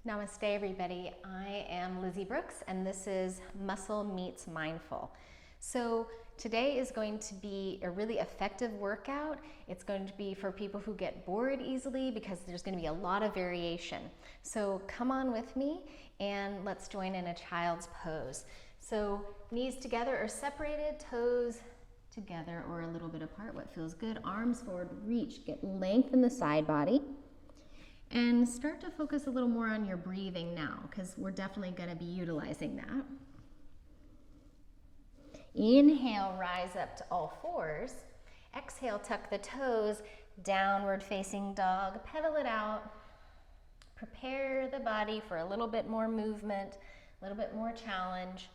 Namaste, everybody. I am Lizzie Brooks, and this is Muscle Meets Mindful. So today is going to be a really effective workout. It's going to be for people who get bored easily because there's going to be a lot of variation. So come on with me and let's join in a child's pose. So knees together or separated, toes together or a little bit apart, what feels good. Arms forward, reach, get length in the side body. And start to focus a little more on your breathing now, because we're definitely going to be utilizing that. Inhale, rise up to all fours. Exhale, tuck the toes, downward facing dog, pedal it out. Prepare the body for a little bit more movement, a little bit more challenge.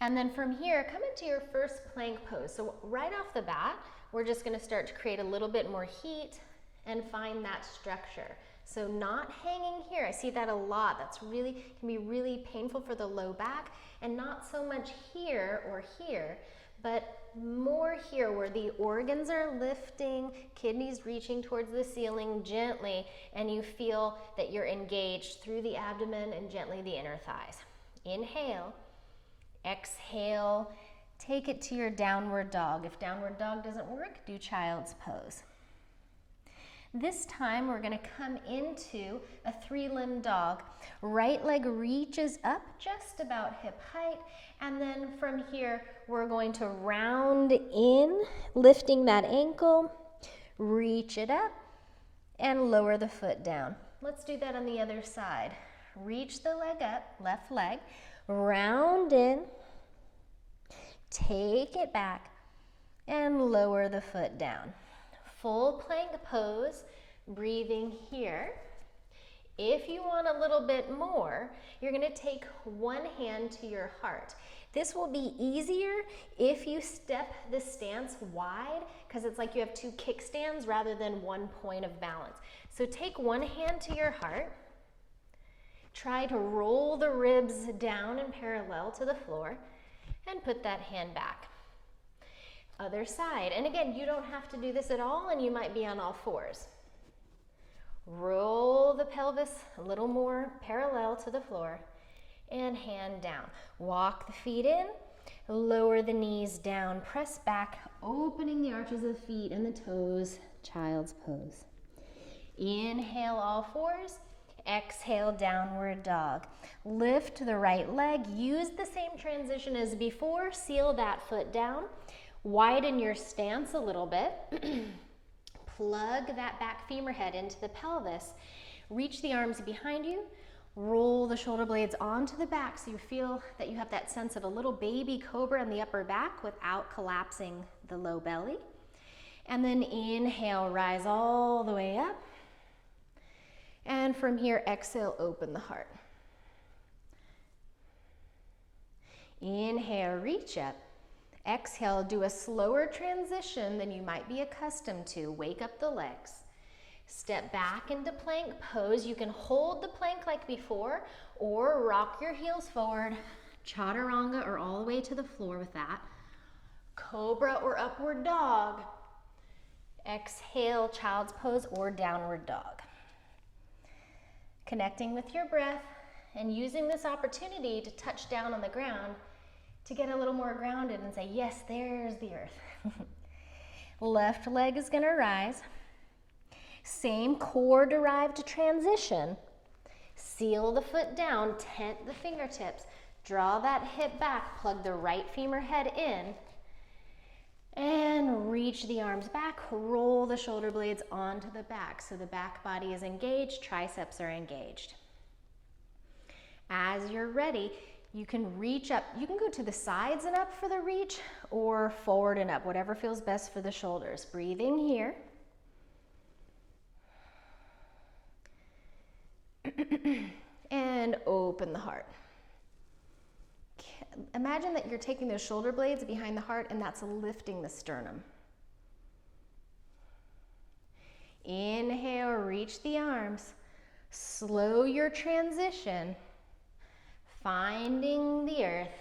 And then from here, come into your first plank pose. So right off the bat, we're just going to start to create a little bit more heat and find that structure. So not hanging here. I see that a lot. That's really, can be really painful for the low back, and not so much here or here, but more here where the organs are lifting, kidneys reaching towards the ceiling gently, and you feel that you're engaged through the abdomen and gently the inner thighs. Inhale, exhale, take it to your downward dog. If downward dog doesn't work, do child's pose. This time we're going to come into a three-limbed dog. Right leg reaches up just about hip height, and then from here we're going to round in, lifting that ankle, reach it up, and lower the foot down. Let's do that on the other side. Reach the leg up, left leg, round in, take it back, and lower the foot down. Full plank pose, breathing here. If you want a little bit more, you're going to take one hand to your heart. This will be easier if you step the stance wide, because it's like you have two kickstands rather than one point of balance. So take one hand to your heart. Try to roll the ribs down and parallel to the floor, and put that hand back. Other side. And again, you don't have to do this at all, and you might be on all fours. Roll the pelvis a little more parallel to the floor and hand down. Walk the feet in, lower the knees down, press back, opening the arches of the feet and the toes, child's pose. Inhale, all fours. Exhale, downward dog. Lift the right leg. Use the same transition as before. Seal that foot down. Widen your stance a little bit. Plug that back femur head into the pelvis. Reach the arms behind you. Roll the shoulder blades onto the back so you feel that you have that sense of a little baby cobra in the upper back without collapsing the low belly. And then inhale, rise all the way up. And from here, exhale, open the heart. Inhale, reach up. Exhale, do a slower transition than you might be accustomed to. Wake up the legs. Step back into plank pose. You can hold the plank like before, or rock your heels forward, chaturanga, or all the way to the floor with that. Cobra or upward dog. Exhale, child's pose or downward dog. Connecting with your breath and using this opportunity to touch down on the ground to get a little more grounded and say, yes, there's the earth. Left leg is going to rise. Same core-derived transition. Seal the foot down, tent the fingertips, draw that hip back, plug the right femur head in, and reach the arms back, roll the shoulder blades onto the back so the back body is engaged, triceps are engaged. As you're ready, you can reach up. You can go to the sides and up for the reach, or forward and up, whatever feels best for the shoulders. Breathing here. And open the heart. Imagine that you're taking those shoulder blades behind the heart, and that's lifting the sternum. Inhale, reach the arms. Slow your transition. Finding the earth.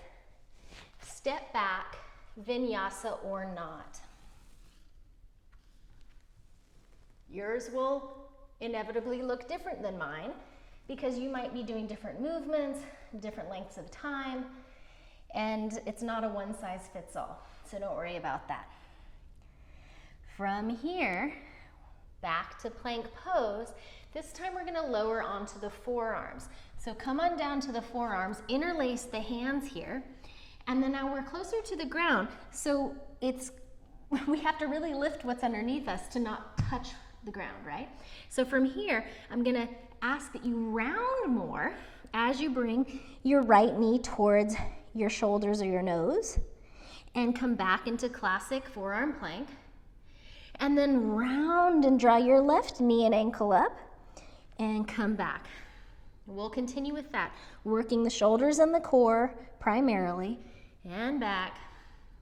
Step back, vinyasa or not. Yours will inevitably look different than mine because you might be doing different movements, different lengths of time, and it's not a one size fits all, so don't worry about that. From here, back to plank pose. This time we're gonna lower onto the forearms. So come on down to the forearms, interlace the hands here, and then now we're closer to the ground, so we have to really lift what's underneath us to not touch the ground, right? So from here, I'm gonna ask that you round more as you bring your right knee towards your shoulders or your nose, and come back into classic forearm plank. And then round and draw your left knee and ankle up and come back. We'll continue with that, working the shoulders and the core primarily, and back.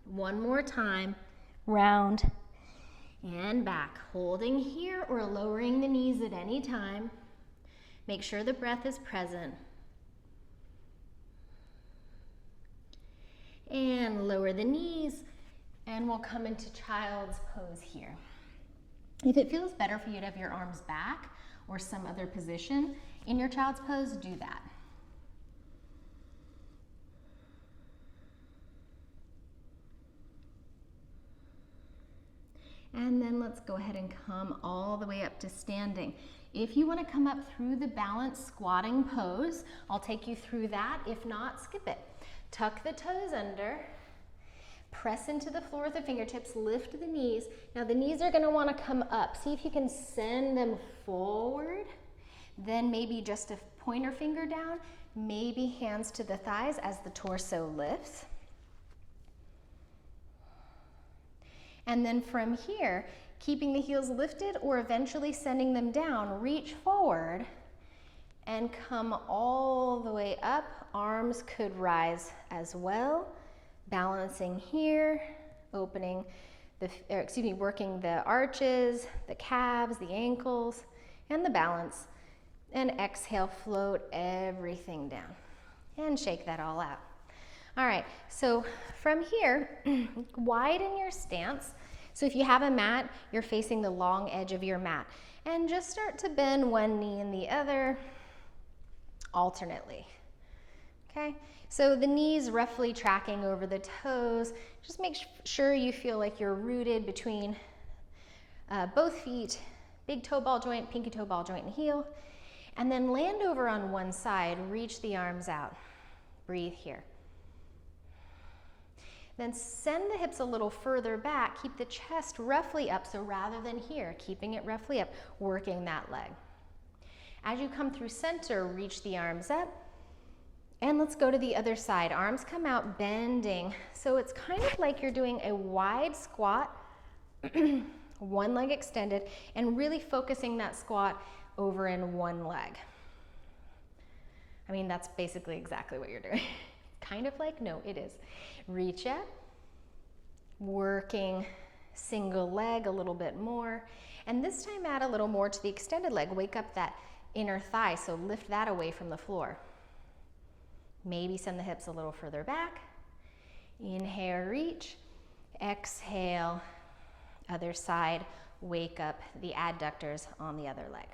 One more time, round and back. Holding here or lowering the knees at any time. Make sure the breath is present. And lower the knees, and we'll come into child's pose here. If it feels better for you to have your arms back or some other position in your child's pose, do that. And then let's go ahead and come all the way up to standing. If you want to come up through the balanced squatting pose, I'll take you through that. If not, skip it. Tuck the toes under. Press into the floor with the fingertips, lift the knees. Now the knees are gonna wanna come up. See if you can send them forward. Then maybe just a pointer finger down, maybe hands to the thighs as the torso lifts. And then from here, keeping the heels lifted or eventually sending them down, reach forward and come all the way up. Arms could rise as well. Balancing here, opening working the arches, the calves, the ankles, and the balance. And exhale, float everything down. And shake that all out. All right, so from here, widen your stance. So if you have a mat, you're facing the long edge of your mat. And just start to bend one knee and the other alternately. Okay? So the knees roughly tracking over the toes. Just make sure you feel like you're rooted between both feet, big toe ball joint, pinky toe ball joint, and heel. And then land over on one side, reach the arms out. Breathe here. Then send the hips a little further back, keep the chest roughly up, so rather than here, keeping it roughly up, working that leg. As you come through center, reach the arms up. And let's go to the other side. Arms come out, bending. So it's kind of like you're doing a wide squat, one leg extended, and really focusing that squat over in one leg. I mean, that's basically exactly what you're doing. Kind of like? No, it is. Reach up, working single leg a little bit more. And this time add a little more to the extended leg. Wake up that inner thigh, so lift that away from the floor. Maybe send the hips a little further back. Inhale, reach. Exhale, other side. Wake up the adductors on the other leg.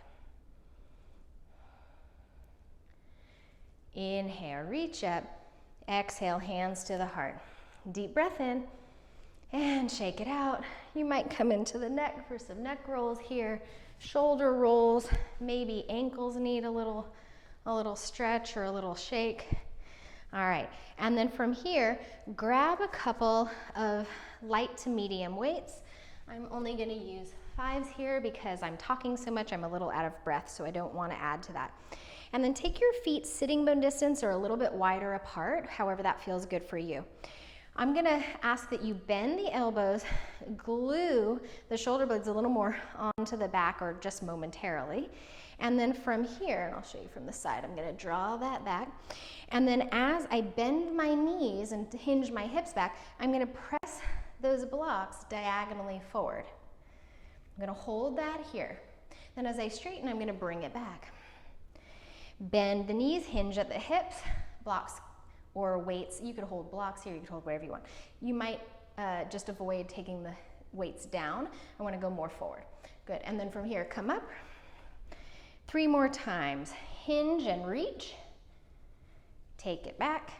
Inhale, reach up. Exhale, hands to the heart. Deep breath in and shake it out. You might come into the neck for some neck rolls here. Shoulder rolls, maybe ankles need a little stretch or a little shake. All right, and then from here, grab a couple of light to medium weights. I'm only gonna use 5s here because I'm talking so much, I'm a little out of breath, so I don't wanna add to that. And then take your feet sitting bone distance or a little bit wider apart, however that feels good for you. I'm gonna ask that you bend the elbows, glue the shoulder blades a little more onto the back or just momentarily. And then from here, and I'll show you from the side, I'm gonna draw that back. And then as I bend my knees and hinge my hips back, I'm gonna press those blocks diagonally forward. I'm gonna hold that here. Then as I straighten, I'm gonna bring it back. Bend the knees, hinge at the hips, blocks or weights. You could hold blocks here, you could hold whatever you want. You might just avoid taking the weights down. I wanna go more forward. Good, and then from here, come up, 3 more times. Hinge and reach. Take it back.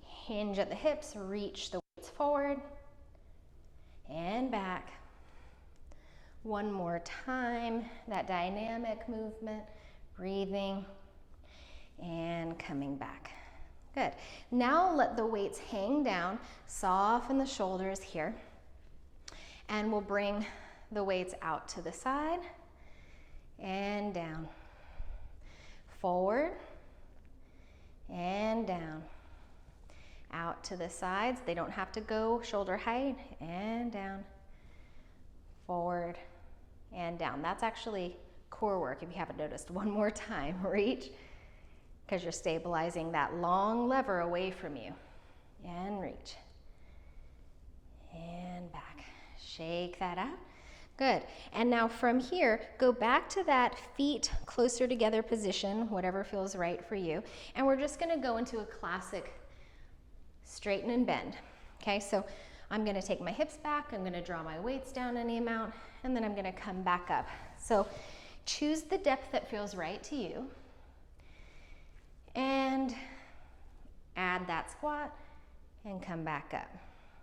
Hinge at the hips, reach the weights forward and back. One more time, that dynamic movement, breathing and coming back. Good. Now let the weights hang down, soften the shoulders here, and we'll bring the weights out to the side and down, forward and down, out to the sides. They don't have to go shoulder height, and down, forward and down. That's actually core work if you haven't noticed. One more time, reach, because you're stabilizing that long lever away from you, and reach, and back. Shake that out. Good. And now from here, go back to that feet closer together position, whatever feels right for you. And we're just going to go into a classic straighten and bend. Okay, so I'm going to take my hips back, I'm going to draw my weights down any amount, and then I'm going to come back up. So choose the depth that feels right to you, and add that squat and come back up.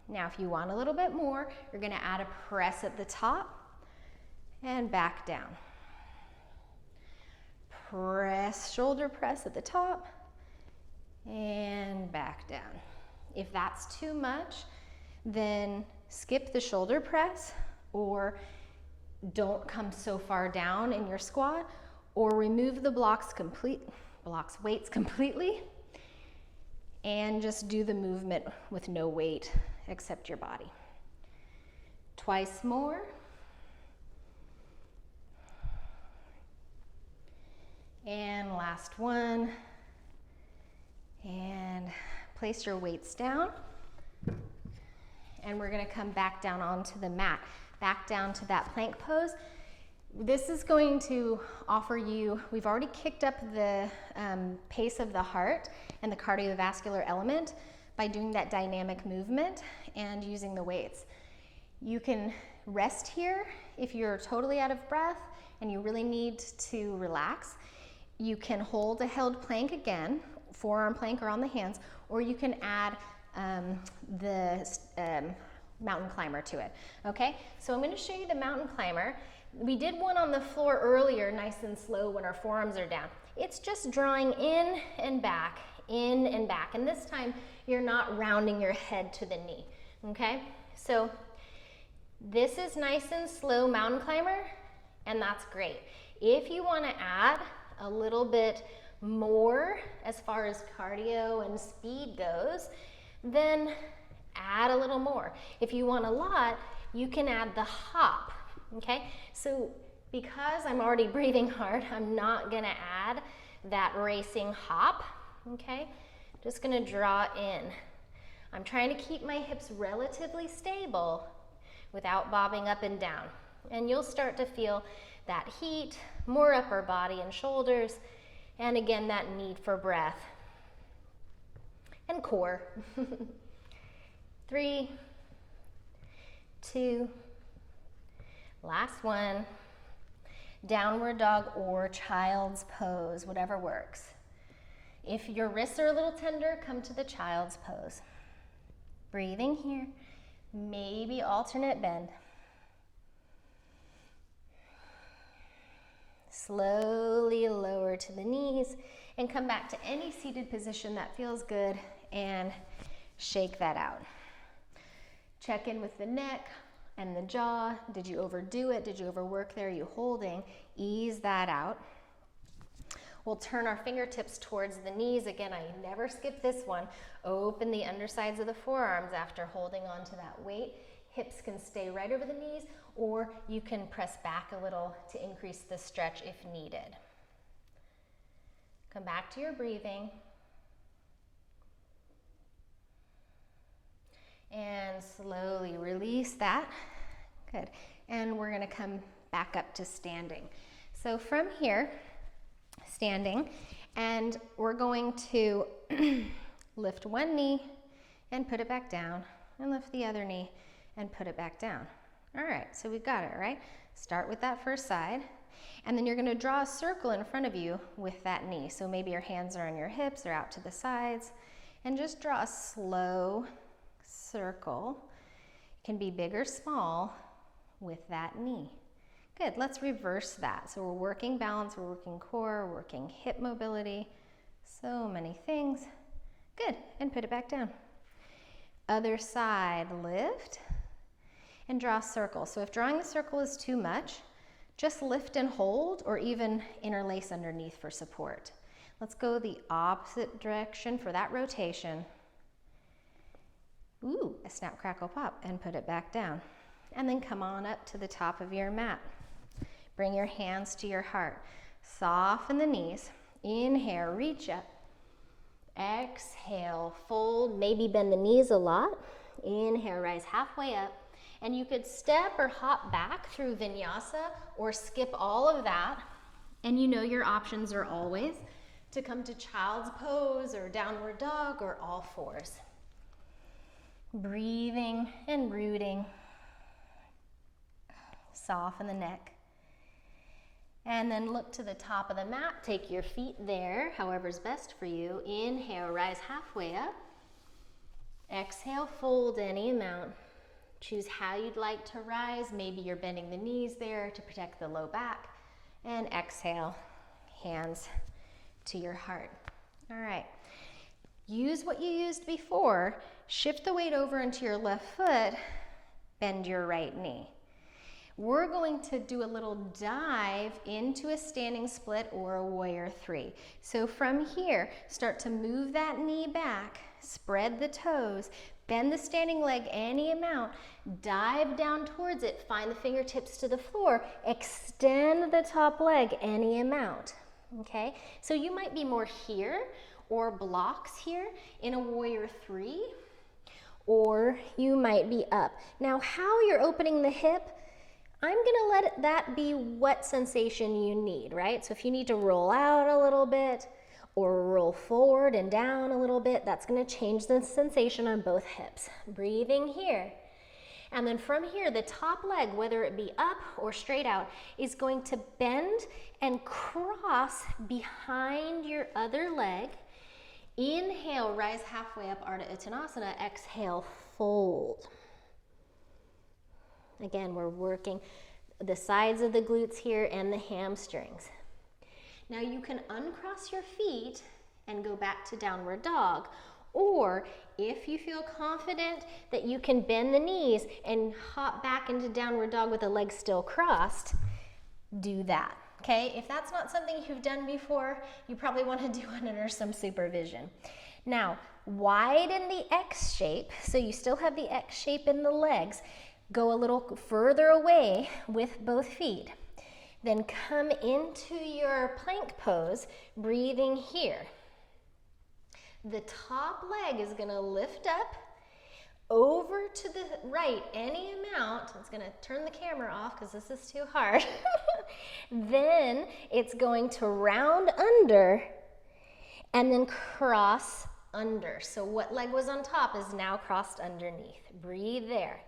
Now if you want a little bit more, you're going to add a press at the top and back down. Press, shoulder press at the top and back down. If that's too much, then skip the shoulder press, or don't come so far down in your squat, or remove the weights completely, and just do the movement with no weight except your body. Twice more. And last one. And place your weights down. And we're going to come back down onto the mat, back down to that plank pose. This is going to offer you, we've already kicked up the pace of the heart and the cardiovascular element by doing that dynamic movement and using the weights. You can rest here if you're totally out of breath and you really need to relax. You can hold a held plank again, forearm plank or on the hands, or you can add the mountain climber to it. Okay, so I'm going to show you the mountain climber. We did one on the floor earlier, nice and slow when our forearms are down. It's just drawing in and back, in and back. And this time you're not rounding your head to the knee. Okay, so this is nice and slow mountain climber, and that's great. If you want to add a little bit more as far as cardio and speed goes, then add a little more. If you want a lot, you can add the hop. Okay, so because I'm already breathing hard, I'm not gonna add that racing hop. Okay, just gonna draw in. I'm trying to keep my hips relatively stable without bobbing up and down. And you'll start to feel that heat, more upper body and shoulders, and again, that need for breath and core. 3, 2, last one. Downward dog or child's pose, whatever works. If your wrists are a little tender, come to the child's pose. Breathing here, maybe alternate bend. Slowly lower to the knees and come back to any seated position that feels good and shake that out. Check in with the neck and the jaw. Did you overdo it? Did you overwork there? Are you holding? Ease that out. We'll turn our fingertips towards the knees. Again, I never skip this one. Open the undersides of the forearms after holding on to that weight. Hips can stay right over the knees, or you can press back a little to increase the stretch if needed. Come back to your breathing. And slowly release that. Good. And we're going to come back up to standing. So from here, standing, and we're going to lift one knee and put it back down, and lift the other knee and put it back down. All right, so we've got it, right? Start with that first side. And then you're gonna draw a circle in front of you with that knee. So maybe your hands are on your hips or out to the sides, and just draw a slow circle. It can be big or small with that knee. Good, let's reverse that. So we're working balance, we're working core, we're working hip mobility, so many things. Good, and put it back down. Other side, lift, and draw a circle. So if drawing the circle is too much, just lift and hold, or even interlace underneath for support. Let's go the opposite direction for that rotation. Ooh, a snap, crackle, pop, and put it back down. And then come on up to the top of your mat. Bring your hands to your heart. Soften the knees. Inhale, reach up. Exhale, fold, maybe bend the knees a lot. Inhale, rise halfway up. And you could step or hop back through vinyasa or skip all of that. And you know your options are always to come to child's pose or downward dog or all fours. Breathing and rooting. Soften the neck. And then look to the top of the mat. Take your feet there, however's best for you. Inhale, rise halfway up. Exhale, fold any amount. Choose how you'd like to rise. Maybe you're bending the knees there to protect the low back. And exhale, hands to your heart. All right. Use what you used before. Shift the weight over into your left foot. Bend your right knee. We're going to do a little dive into a standing split or a warrior three. So from here, start to move that knee back, spread the toes, bend the standing leg any amount, dive down towards it, find the fingertips to the floor, extend the top leg any amount, okay? So you might be more here or blocks here in a warrior three, or you might be up. Now how you're opening the hip, I'm gonna let that be what sensation you need, right? So if you need to roll out a little bit or roll forward and down a little bit, that's gonna change the sensation on both hips. Breathing here. And then from here, the top leg, whether it be up or straight out, is going to bend and cross behind your other leg. Inhale, rise halfway up, Ardha Uttanasana. Exhale, fold. Again, we're working the sides of the glutes here and the hamstrings. Now you can uncross your feet and go back to downward dog, or if you feel confident that you can bend the knees and hop back into downward dog with the legs still crossed, do that, okay? If that's not something you've done before, you probably want to do it under some supervision. Now, widen the X shape, so you still have the X shape in the legs. Go a little further away with both feet. Then come into your plank pose, breathing here. The top leg is gonna lift up over to the right any amount. It's gonna turn the camera off because this is too hard. Then it's going to round under and then cross under. So what leg was on top is now crossed underneath. Breathe there.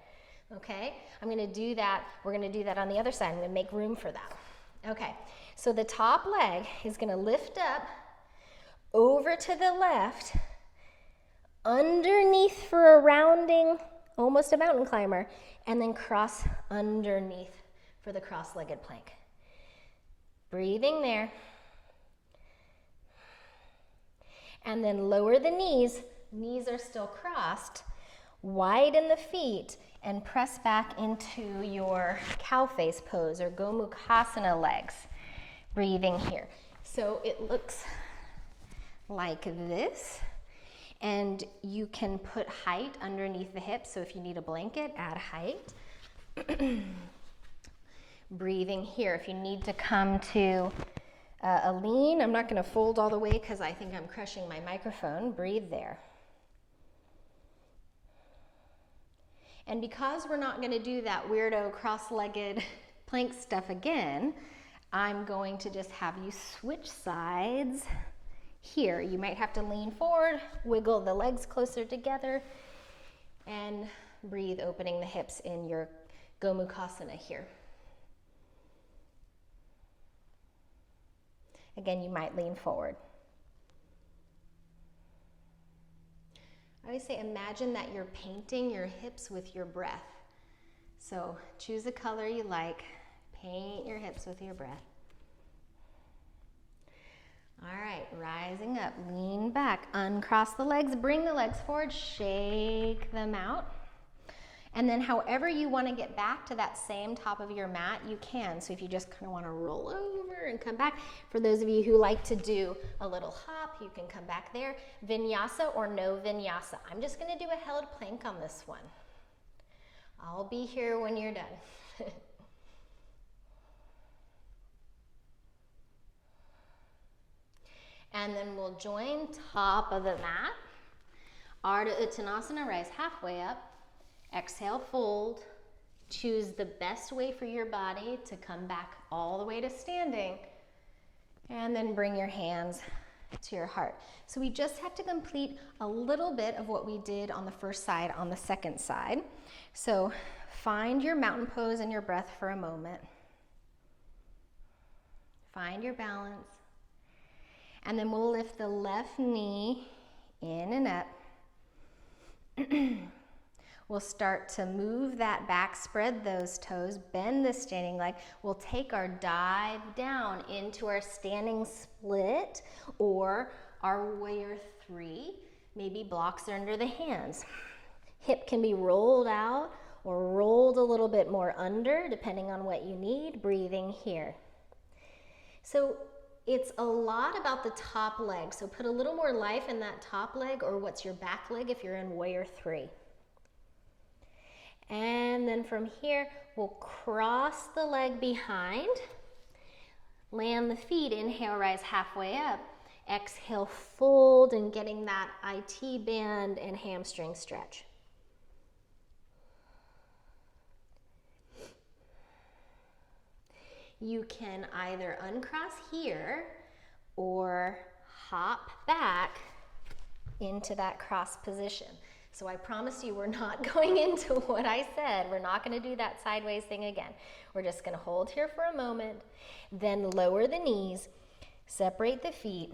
Okay, I'm gonna do that. We're gonna do that on the other side. I'm gonna make room for that. Okay, so the top leg is gonna lift up over to the left, underneath for a rounding, almost a mountain climber, and then cross underneath for the cross-legged plank. Breathing there. And then lower the knees. Knees are still crossed. Widen the feet and press back into your cow face pose or Gomukhasana legs. Breathing here. So it looks like this, and you can put height underneath the hips. So if you need a blanket, add height. Breathing here. If you need to come to a lean, I'm not going to fold all the way because I think I'm crushing my microphone. Breathe there. And because we're not going to do that weirdo cross-legged plank stuff again, I'm going to just have you switch sides here. You might have to lean forward, wiggle the legs closer together, and breathe, opening the hips in your Gomukhasana here. Again, you might lean forward. I always say imagine that you're painting your hips with your breath. So choose a color you like, paint your hips with your breath. All right, rising up, lean back, uncross the legs, bring the legs forward, shake them out. And then however you want to get back to that same top of your mat, you can. So if you just kind of want to roll over and come back, for those of you who like to do a little hop, you can come back there. Vinyasa or no vinyasa. I'm just going to do a held plank on this one. I'll be here when you're done. And then we'll join top of the mat. Ardha Uttanasana, rise halfway up. Exhale, fold. Choose the best way for your body to come back all the way to standing. And then bring your hands to your heart. So we just have to complete a little bit of what we did on the first side on the second side. So find your mountain pose and your breath for a moment. Find your balance. And then we'll lift the left knee in and up. We'll start to move that back, spread those toes, bend the standing leg. We'll take our dive down into our standing split or our warrior three. Maybe blocks are under the hands. Hip can be rolled out or rolled a little bit more under, depending on what you need. Breathing here. So it's a lot about the top leg. So put a little more life in that top leg, or what's your back leg if you're in warrior three. And then from here, we'll cross the leg behind, land the feet, inhale, rise halfway up. Exhale, fold, and getting that IT band and hamstring stretch. You can either uncross here or hop back into that cross position. So I promise you we're not going into what I said. We're not going to do that sideways thing again. We're just going to hold here for a moment, then lower the knees, separate the feet,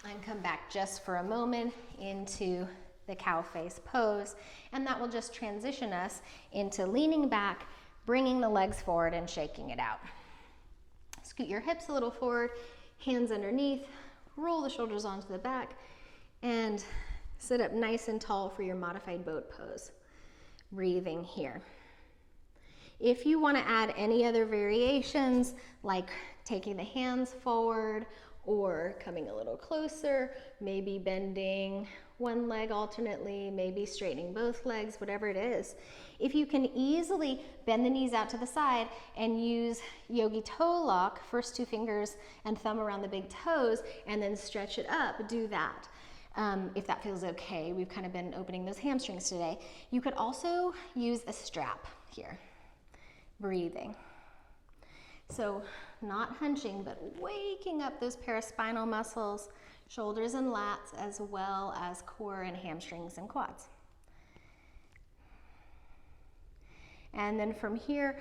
and come back just for a moment into the cow face pose. And that will just transition us into leaning back, bringing the legs forward and shaking it out. Scoot your hips a little forward, hands underneath, roll the shoulders onto the back, and sit up nice and tall for your modified boat pose. Breathing here. If you want to add any other variations, like taking the hands forward or coming a little closer, maybe bending one leg alternately, maybe straightening both legs, whatever it is. If you can easily bend the knees out to the side and use yogi toe lock, first two fingers and thumb around the big toes, and then stretch it up, do that. If that feels okay. We've kind of been opening those hamstrings today. You could also use a strap here. Breathing. So not hunching, but waking up those paraspinal muscles, shoulders and lats, as well as core and hamstrings and quads. And then from here,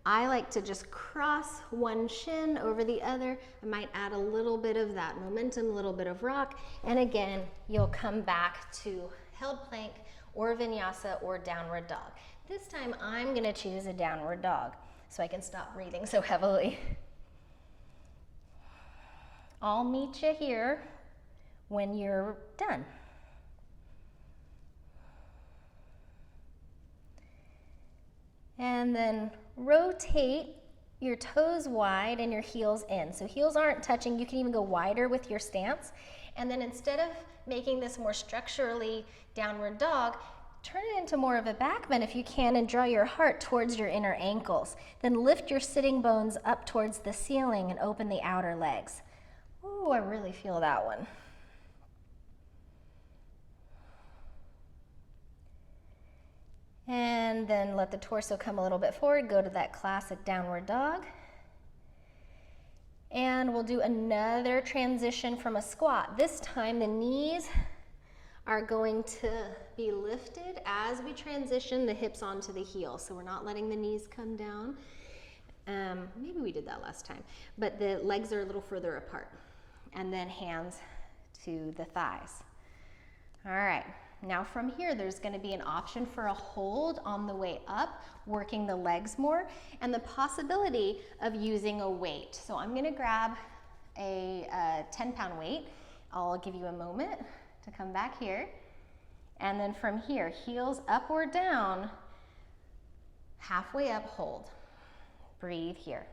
I like to just cross one shin over the other. I might add a little bit of that momentum, a little bit of rock. And again, you'll come back to held plank or vinyasa or downward dog. This time I'm gonna choose a downward dog so I can stop breathing so heavily. I'll meet you here when you're done. And then rotate your toes wide and your heels in. So heels aren't touching. You can even go wider with your stance. And then instead of making this more structurally downward dog, turn it into more of a back bend if you can, and draw your heart towards your inner ankles. Then lift your sitting bones up towards the ceiling and open the outer legs. Ooh, I really feel that one. And then let the torso come a little bit forward, go to that classic downward dog. And we'll do another transition from a squat. This time the knees are going to be lifted as we transition the hips onto the heels. So we're not letting the knees come down. Maybe we did that last time, but the legs are a little further apart. And then hands to the thighs. All right, now from here, there's gonna be an option for a hold on the way up, working the legs more, and the possibility of using a weight. So I'm gonna grab a 10-pound weight. I'll give you a moment to come back here. And then from here, heels up or down, halfway up, hold. Breathe here.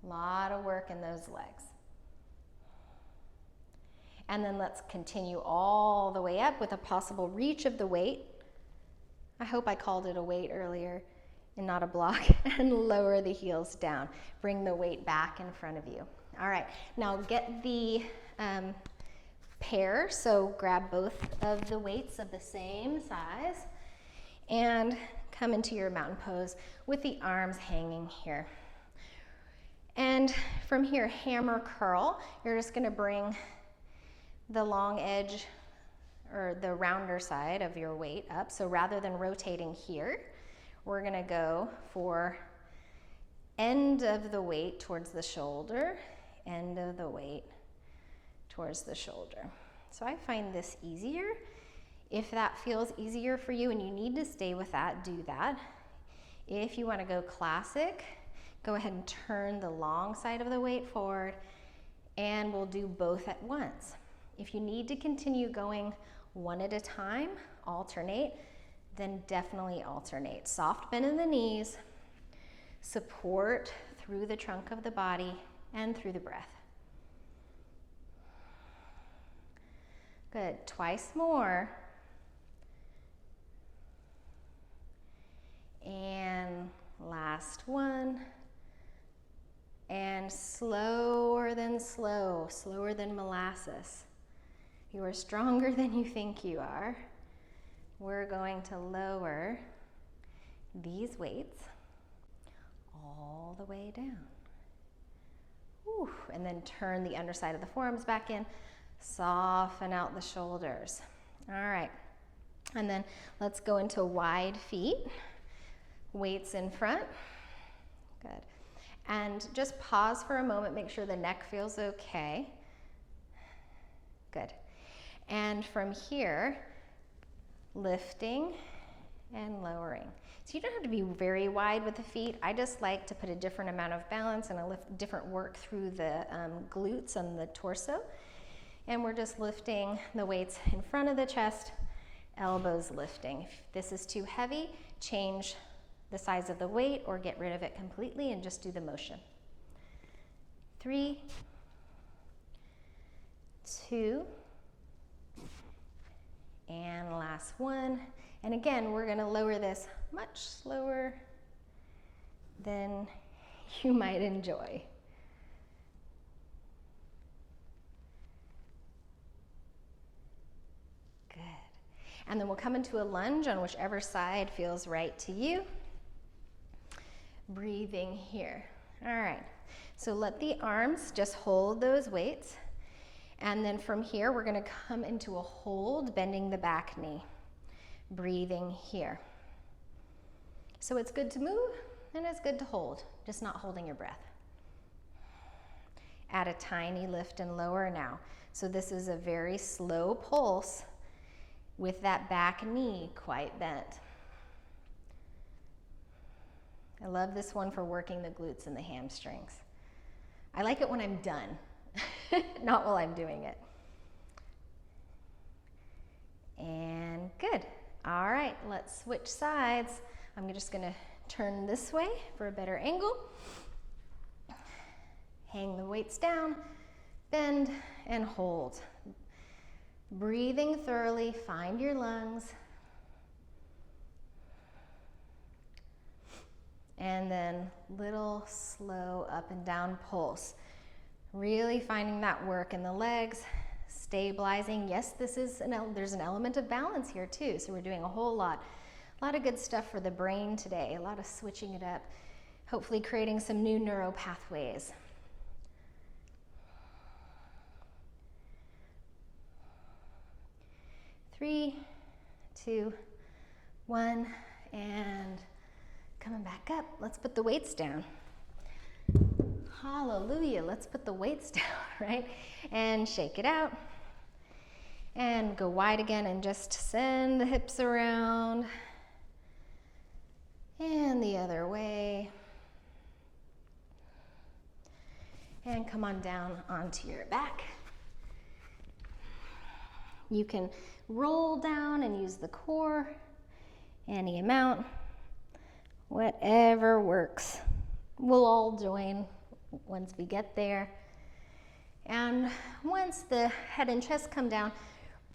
A lot of work in those legs. And then let's continue all the way up with a possible reach of the weight. I hope I called it a weight earlier and not a block. And lower the heels down. Bring the weight back in front of you. All right, now get the pair. So grab both of the weights of the same size and come into your mountain pose with the arms hanging here. And from here, hammer curl. You're just gonna bring the long edge or the rounder side of your weight up. So rather than rotating here, we're gonna go for end of the weight towards the shoulder, end of the weight towards the shoulder. So I find this easier. If that feels easier for you and you need to stay with that, do that. If you wanna go classic, go ahead and turn the long side of the weight forward, and we'll do both at once. If you need to continue going one at a time, alternate, then definitely alternate. Soft bend in the knees, support through the trunk of the body and through the breath. Good, twice more. And last one. And slower than slow, slower than molasses. You are stronger than you think you are. We're going to lower these weights all the way down. Whew. And then turn the underside of the forearms back in. Soften out the shoulders. All right. And then let's go into wide feet. Weights in front. Good. And just pause for a moment, make sure the neck feels okay. Good. And from here, lifting and lowering. So you don't have to be very wide with the feet. I just like to put a different amount of balance and a different work through the glutes and the torso. And we're just lifting the weights in front of the chest, elbows lifting. If this is too heavy, change the size of the weight or get rid of it completely and just do the motion. 3, 2, and last one. And again, we're gonna lower this much slower than you might enjoy. Good. And then we'll come into a lunge on whichever side feels right to you. Breathing here. All right, so let the arms just hold those weights. And then from here, we're gonna come into a hold, bending the back knee. Breathing here. So it's good to move and it's good to hold, just not holding your breath. Add a tiny lift and lower now. So this is a very slow pulse with that back knee quite bent. I love this one for working the glutes and the hamstrings. I like it when I'm done, not while I'm doing it. And good. All right, let's switch sides. I'm just gonna turn this way for a better angle. Hang the weights down, bend and hold. Breathing thoroughly, find your lungs. And then little slow up and down pulse. Really finding that work in the legs, stabilizing. Yes, there's an element of balance here too. So we're doing a whole lot of good stuff for the brain today. A lot of switching it up, hopefully creating some new neural pathways. Three, 2, 1, and Coming back up, let's put the weights down. Hallelujah, let's put the weights down, right? And shake it out. And go wide again and just send the hips around. And the other way. And come on down onto your back. You can roll down and use the core, any amount, whatever works. We'll all join once we get there. And once the head and chest come down,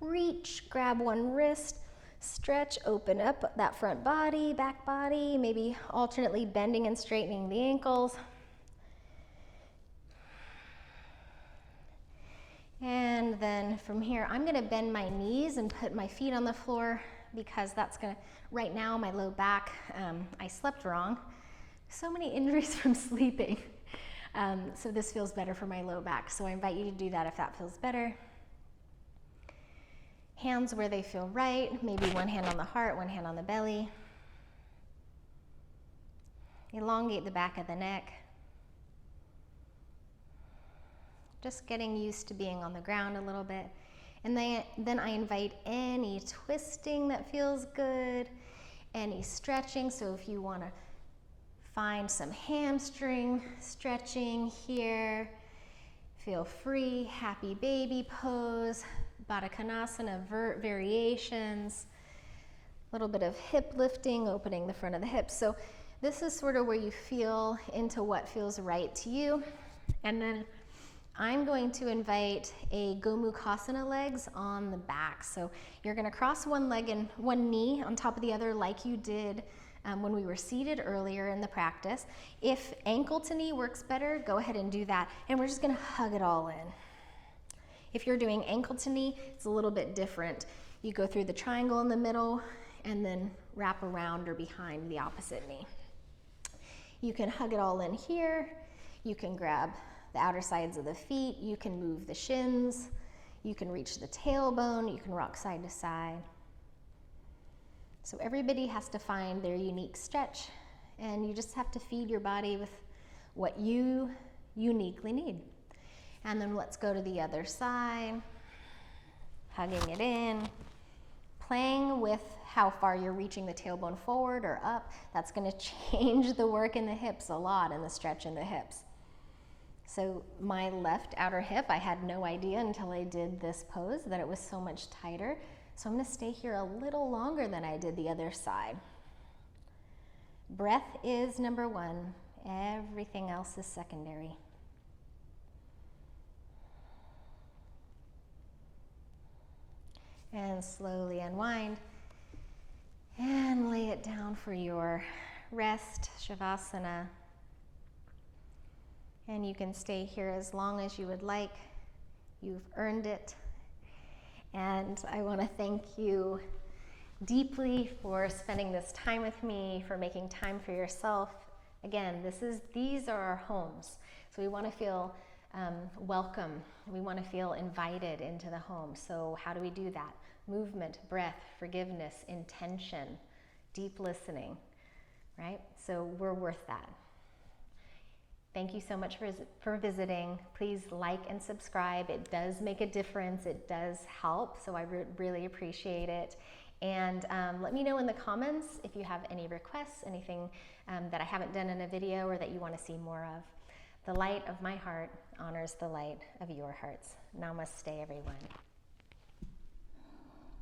reach, grab one wrist, stretch, open up that front body, back body, maybe alternately bending and straightening the ankles. And then from here, I'm gonna bend my knees and put my feet on the floor because that's gonna, right now my low back, I slept wrong. So many injuries from sleeping. So this feels better for my low back. So I invite you to do that if that feels better. Hands where they feel right, maybe one hand on the heart, one hand on the belly. Elongate the back of the neck. Just getting used to being on the ground a little bit. And then I invite any twisting that feels good, any stretching. So if you want to find some hamstring stretching here, feel free. Happy baby pose, Baddha Konasana variations, a little bit of hip lifting, opening the front of the hips. So this is sort of where you feel into what feels right to you. And then I'm going to invite a Gomukhasana legs on the back. So you're gonna cross one leg and one knee on top of the other like you did when we were seated earlier in the practice. If ankle to knee works better, go ahead and do that. And we're just gonna hug it all in. If you're doing ankle to knee, it's a little bit different. You go through the triangle in the middle and then wrap around or behind the opposite knee. You can hug it all in here. You can grab the outer sides of the feet, you can move the shins, you can reach the tailbone, you can rock side to side. So everybody has to find their unique stretch, and you just have to feed your body with what you uniquely need. And then let's go to the other side, hugging it in, playing with how far you're reaching the tailbone forward or up. That's going to change the work in the hips a lot and the stretch in the hips. So my left outer hip, I had no idea until I did this pose that it was so much tighter. So I'm gonna stay here a little longer than I did the other side. Breath is number one. Everything else is secondary. And slowly unwind and lay it down for your rest, Shavasana. And you can stay here as long as you would like. You've earned it. And I want to thank you deeply for spending this time with me, for making time for yourself. Again, these are our homes. So we want to feel welcome. We want to feel invited into the home. So how do we do that? Movement, breath, forgiveness, intention, deep listening, right? So we're worth that. Thank you so much for visiting. Please like and subscribe. It does make a difference. It does help. So I really appreciate it. And let me know in the comments if you have any requests, anything that I haven't done in a video or that you want to see more of. The light of my heart honors the light of your hearts. Namaste, everyone.